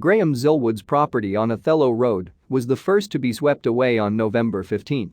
Graham Zillwood's property on Othello Road was the first to be swept away on November 15.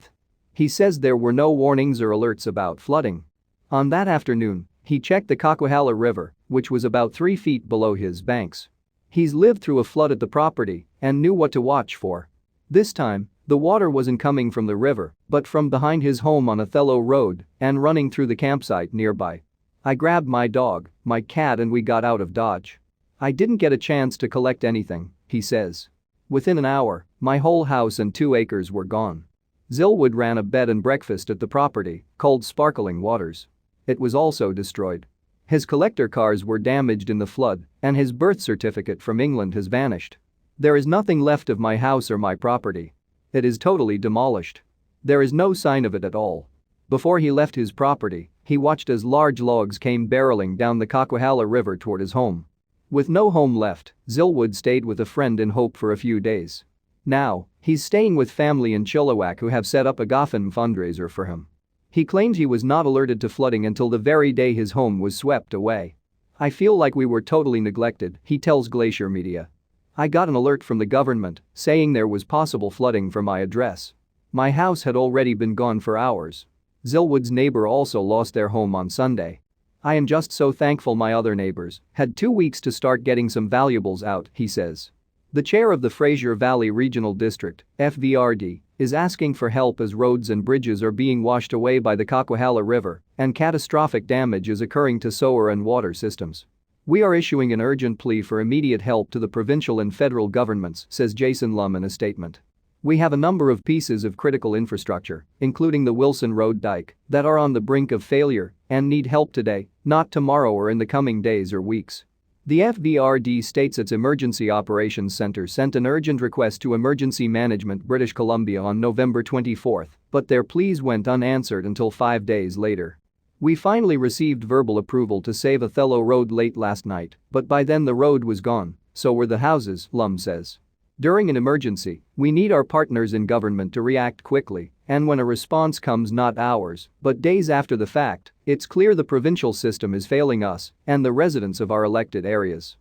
He says there were no warnings or alerts about flooding. On that afternoon, he checked the Coquihalla River, which was about 3 feet below his banks. He's lived through a flood at the property and knew what to watch for. This time, the water wasn't coming from the river, but from behind his home on Othello Road and running through the campsite nearby. I grabbed my dog, my cat, and we got out of Dodge. I didn't get a chance to collect anything, he says. Within an hour, my whole house and 2 acres were gone. Zillwood ran a bed and breakfast at the property, called Sparkling Waters. It was also destroyed. His collector cars were damaged in the flood, and his birth certificate from England has vanished. There is nothing left of my house or my property. It is totally demolished. There is no sign of it at all. Before he left his property, he watched as large logs came barreling down the Coquihalla River toward his home. With no home left, Zillwood stayed with a friend in Hope for a few days. Now, he's staying with family in Chilliwack who have set up a GoFundMe fundraiser for him. He claims he was not alerted to flooding until the very day his home was swept away. "I feel like we were totally neglected," he tells Glacier Media. "I got an alert from the government saying there was possible flooding from my address. My house had already been gone for hours." Zillwood's neighbour also lost their home on Sunday. "I am just so thankful my other neighbours had 2 weeks to start getting some valuables out," he says. The chair of the Fraser Valley Regional District, FVRD, is asking for help as roads and bridges are being washed away by the Coquihalla River and catastrophic damage is occurring to sewer and water systems. "We are issuing an urgent plea for immediate help to the provincial and federal governments," says Jason Lum in a statement. "We have a number of pieces of critical infrastructure, including the Wilson Road dyke, that are on the brink of failure and need help today, not tomorrow or in the coming days or weeks." The FVRD states its Emergency Operations Centre sent an urgent request to Emergency Management British Columbia on November 24, but their pleas went unanswered until 5 days later. "We finally received verbal approval to save Othello Road late last night, but by then the road was gone, so were the houses," Lum says. "During an emergency, we need our partners in government to react quickly, and when a response comes not hours, but days after the fact, it's clear the provincial system is failing us and the residents of our elected areas."